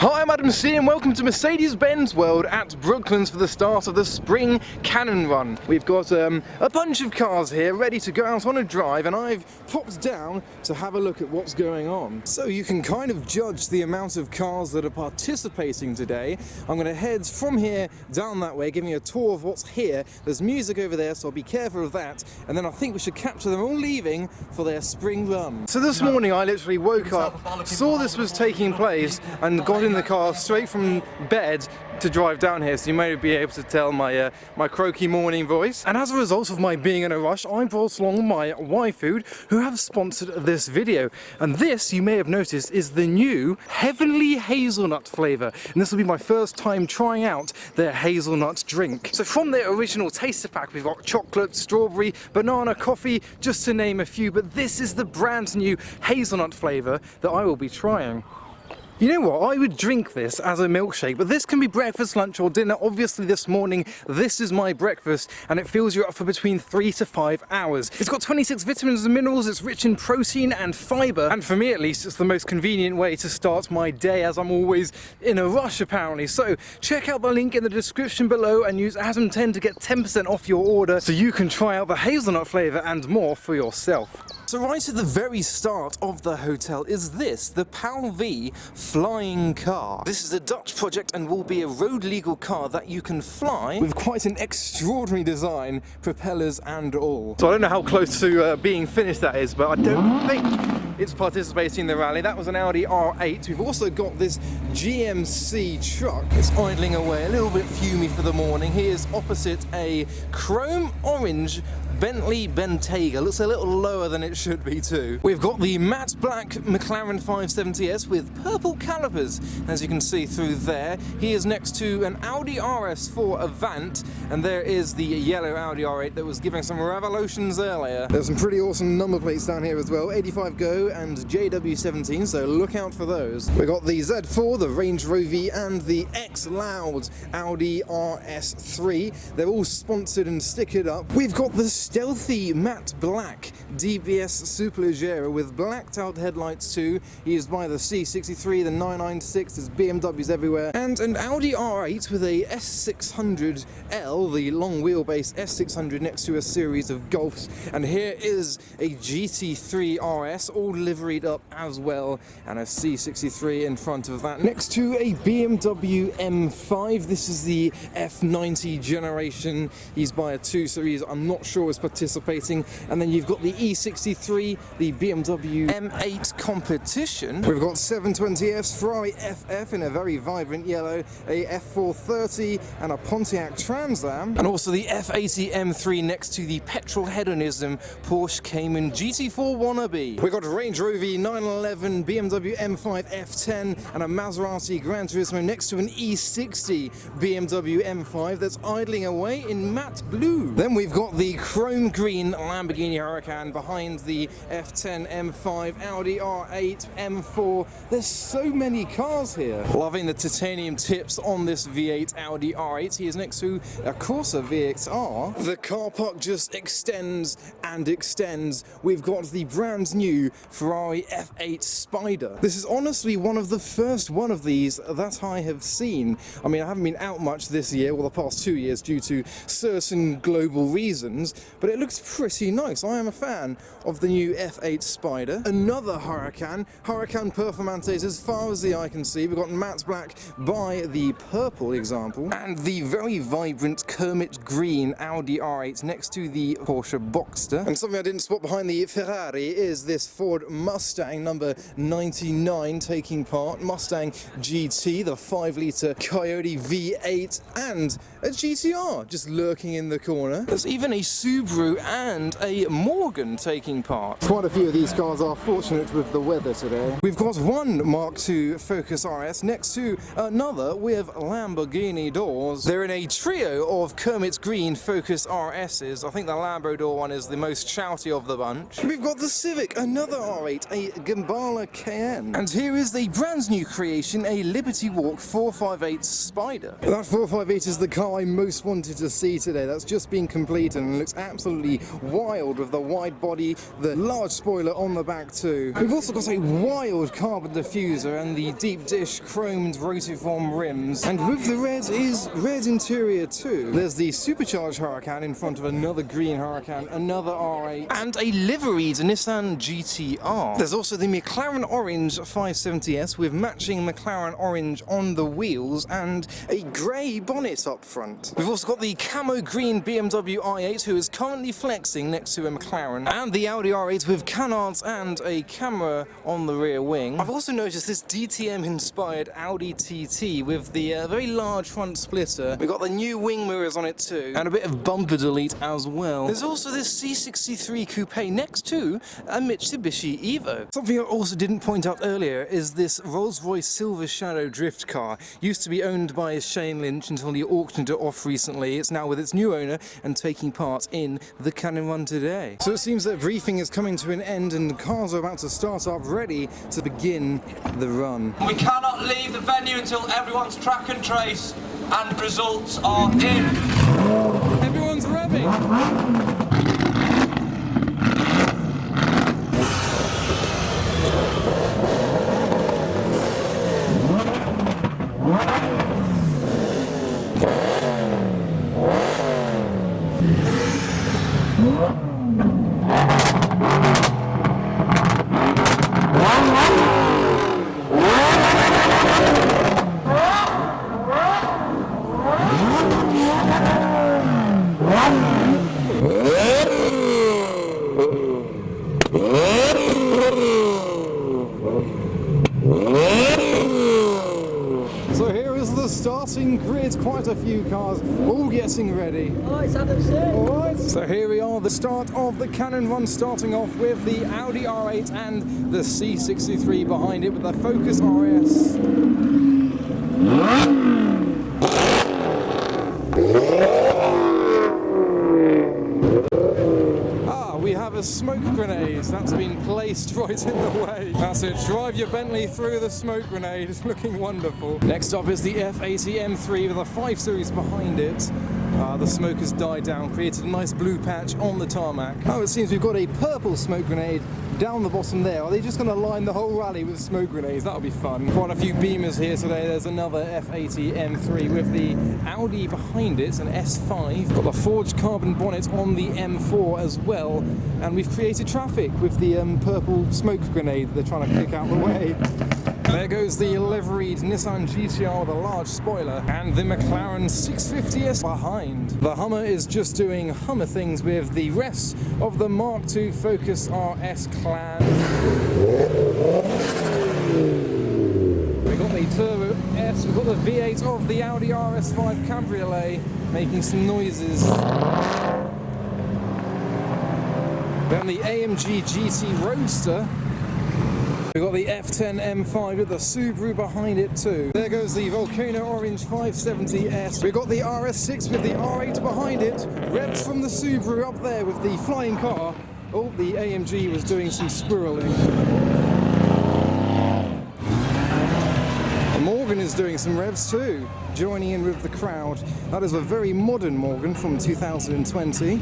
Hi, I'm Adam C and welcome to Mercedes-Benz World at Brooklands for the start of the Spring Cannon Run. We've got a bunch of cars here ready to go out on a drive, and I've popped down to have a look at what's going on. So you can kind of judge the amount of cars that are participating today. I'm going to head from here down that way, giving you a tour of what's here. There's music over there, so I'll be careful of that, and then I think we should capture them all leaving for their spring run. So this morning I literally woke up, saw this was taking place, and got in the car straight from bed to drive down here, so you may be able to tell my my croaky morning voice. And as a result of my being in a rush, I brought along my Y-Food, who have sponsored this video. And this, you may have noticed, is the new Heavenly Hazelnut flavour. And this will be my first time trying out their hazelnut drink. So from their original taster pack, we've got chocolate, strawberry, banana, coffee, just to name a few. But this is the brand new hazelnut flavour that I will be trying. You know what, I would drink this as a milkshake, but this can be breakfast, lunch or dinner. Obviously this morning, this is my breakfast, and it fills you up for between 3 to 5 hours. It's got 26 vitamins and minerals, it's rich in protein and fibre, and for me at least, it's the most convenient way to start my day, as I'm always in a rush apparently. So check out the link in the description below and use Adam10 to get 10% off your order, so you can try out the hazelnut flavour and more for yourself. So right at the very start of the hotel is this, the PAL V flying car. This is a Dutch project and will be a road legal car that you can fly with quite an extraordinary design, propellers and all. So I don't know how close to being finished that is, but I don't think it's participating in the rally. That was an Audi R8. We've also got this GMC truck. It's idling away, a little bit fumey for the morning. Here's opposite a chrome orange Bentley Bentayga. Looks a little lower than it should be too. We've got the matte black McLaren 570S with purple calipers, as you can see through there. He is next to an Audi RS4 Avant, and there is the yellow Audi R8 that was giving some revolutions earlier. There's some pretty awesome number plates down here as well, 85 Go and JW17, so look out for those. We've got the Z4, the Range Rover, and the X-Loud Audi RS3. They're all sponsored and stickered up. We've got the stealthy matte black DBS Superleggera with blacked out headlights too. He is by the C63, the 996, there's BMWs everywhere, and an Audi R8 with a S600L, the long wheelbase S600, next to a series of Golfs. And here is a GT3 RS, all liveried up as well, and a C63 in front of that, next to a BMW M5. This is the F90 generation. He's by a 2 Series, I'm not sure is participating. And then you've got the E63, the BMW M8 competition. We've got 720S, Ferrari FF in a very vibrant yellow, a F430 and a Pontiac Trans Am, and also the F80 M3 next to the petrol hedonism Porsche Cayman GT4 wannabe. We've got a Range Rover 911, BMW M5 F10 and a Maserati Gran Turismo next to an E60 BMW M5 that's idling away in matte blue. Then we've got the chrome green Lamborghini Huracan behind the F10 M5, Audi R8, M4. There's so many cars here. Loving the titanium tips on this V8 Audi R8. He is next to a Corsa VXR. The car park just extends and extends. We've got the brand new Ferrari F8 Spider. This is honestly one of the first one of these that I have seen. I mean, I haven't been out much this year, well, the past 2 years, due to certain global reasons, but it looks pretty nice. I am a fan of the new F8 Spider. Another Huracan Performantes, as far as the eye can see. We've got matte black by the purple example, and the very vibrant Kermit green Audi R8 next to the Porsche Boxster. And something I didn't spot behind the Ferrari is this Ford Mustang number 99 taking part. Mustang GT, the 5-litre Coyote V8, and a GTR just lurking in the corner. There's even a Subaru and a Morgan taking part. Quite a few of these cars are fortunate with the weather today. We've got one Mark II Focus RS next to another with Lamborghini doors. They're in a trio of Kermit green Focus RSs. I think the Labrador one is the most shouty of the bunch. We've got the Civic, another R8, a Gambala Cayenne. And here is the brand new creation, a Liberty Walk 458 Spider. That 458 is the car I most wanted to see today. That's just been completed and looks absolutely absolutely wild with the wide body, the large spoiler on the back too. We've also got a wild carbon diffuser and the deep dish chromed rotiform rims. And with the red is red interior too. There's the supercharged Huracan in front of another green Huracan, another R8, and a liveried Nissan GT-R. There's also the McLaren Orange 570S with matching McLaren Orange on the wheels and a grey bonnet up front. We've also got the camo green BMW i8 who is currently flexing next to a McLaren, and the Audi R8 with canards and a camera on the rear wing. I've also noticed this DTM inspired Audi TT with the very large front splitter. We've got the new wing mirrors on it too, and a bit of bumper delete as well. There's also this C63 coupe next to a Mitsubishi Evo. Something I also didn't point out earlier is this Rolls-Royce Silver Shadow drift car. Used to be owned by Shane Lynch until he auctioned it off recently. It's now with its new owner and taking part in the Cannon Run today. So it seems that briefing is coming to an end and the cars are about to start up ready to begin the run. We cannot leave the venue until everyone's track and trace and results are in. Everyone's revving. So here is the starting grid, quite a few cars all getting ready. Alright, so here we are, the start of the Cannon Run, starting off with the Audi R8 and the C63 behind it with the Focus RS. We have a smoke grenade that's been placed right in the way. That's it, drive your Bentley through the smoke grenade. It's looking wonderful. Next up is the F80 M3 with a 5 Series behind it. The smoke has died down, created a nice blue patch on the tarmac. Oh, it seems we've got a purple smoke grenade down the bottom there. Are they just going to line the whole rally with smoke grenades? That'll be fun. Quite a few beamers here today. There's another F80 M3 with the Audi behind it, an S5. Got the forged carbon bonnet on the M4 as well. And we've created traffic with the purple smoke grenade they're trying to kick out the way. There goes the liveried Nissan GT-R with a large spoiler and the McLaren 650S behind. The Hummer is just doing Hummer things with the rest of the Mark II Focus RS clan. We've got the Turbo S, we've got the V8 of the Audi RS5 Cabriolet making some noises. Then the AMG GT Roadster. We've got the F10 M5 with the Subaru behind it too. There goes the Volcano Orange 570S. We've got the RS6 with the R8 behind it. Revs from the Subaru up there with the flying car. Oh, the AMG was doing some squirreling. The Morgan is doing some revs too, joining in with the crowd. That is a very modern Morgan from 2020.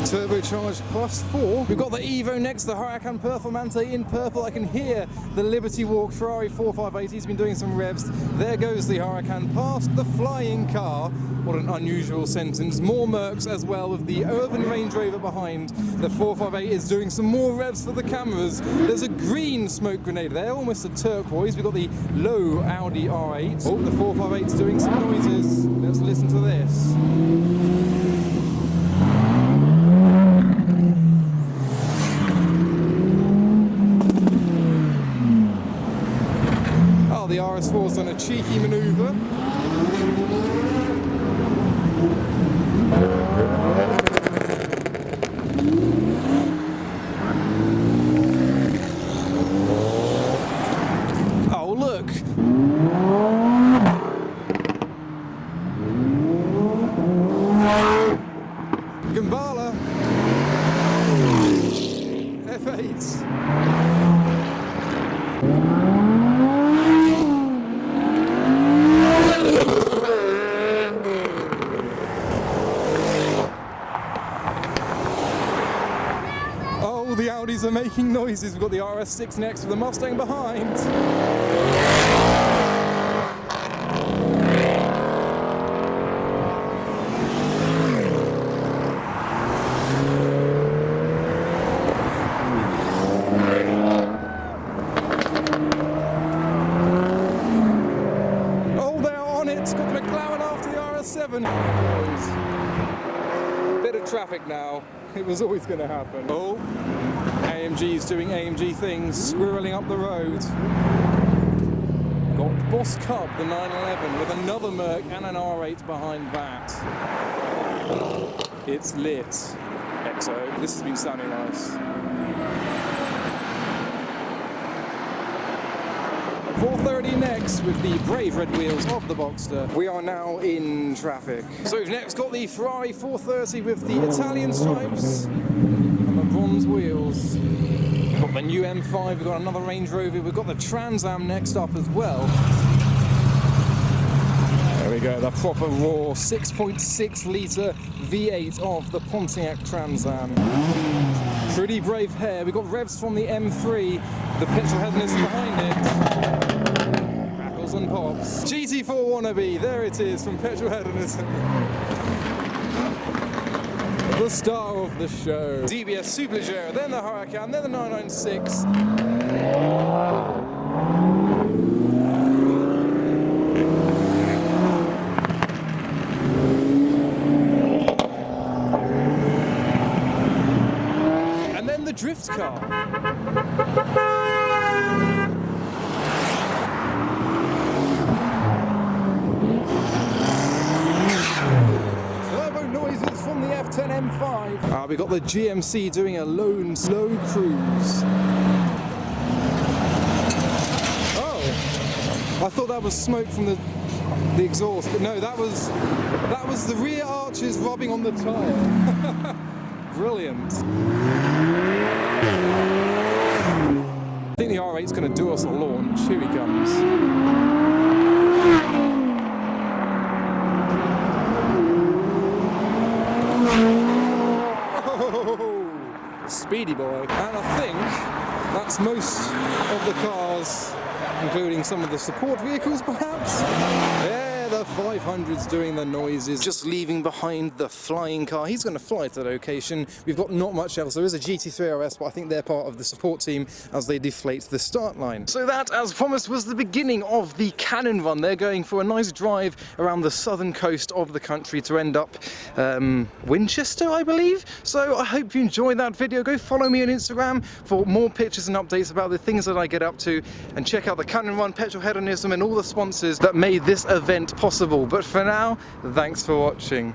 Turbocharged Plus 4. We've got the Evo next, the Huracan Performante in purple. I can hear the Liberty Walk Ferrari 458. He's been doing some revs. There goes the Huracan past the flying car. What an unusual sentence. More Mercs as well with the Urban Range Rover behind. The 458 is doing some more revs for the cameras. There's a green smoke grenade there, almost a turquoise. We've got the low Audi R8. Oh, the 458 is doing some noises. Let's listen to this. The RS4's done a cheeky manoeuvre. Oh, look! Gambala! F8! noises. We've got the RS6 next with the Mustang behind. Oh, they're on it. Got the McLaren after the RS7. Bit of traffic now. It was always going to happen. Oh, AMG's doing AMG things, squirreling up the road. Got Boss Cub, the 911, with another Merc and an R8 behind that. It's lit. XO. This has been sounding nice. 4:30 next with the brave red wheels of the Boxster. We are now in traffic. So we've next got the Ferrari 430 with the Italian stripes and the bronze wheels. We've got the new M5, we've got another Range Rover, we've got the Trans Am next up as well. There we go, the proper raw 6.6 litre V8 of the Pontiac Trans Am. Pretty brave hair. We've got revs from the M3, the petrol headiness behind it. Crackles and pops. GT4 wannabe, there it is from petrol headiness. The star of the show. DBS Supercars, then the Huracan, then the 996. Drift car. Turbo noises from the F10 M5. We got the GMC doing a lone slow cruise. Oh, I thought that was smoke from the exhaust, but no, that was the rear arches rubbing on the tyre. Brilliant. I think the R8's going to do us a launch. Here he comes. Oh, speedy boy. And I think that's most of the cars, including some of the support vehicles perhaps. Yeah. The 500's doing the noises, just leaving behind the flying car. He's going to fly to the location. We've got not much else. There is a GT3 RS, but I think they're part of the support team as they deflate the start line. So that, as promised, was the beginning of the Cannon Run. They're going for a nice drive around the southern coast of the country to end up Winchester, I believe. So I hope you enjoyed that video. Go follow me on Instagram for more pictures and updates about the things that I get up to, and check out the Cannon Run, Petrol Hedonism, and all the sponsors that made this event possible. But for now, thanks for watching.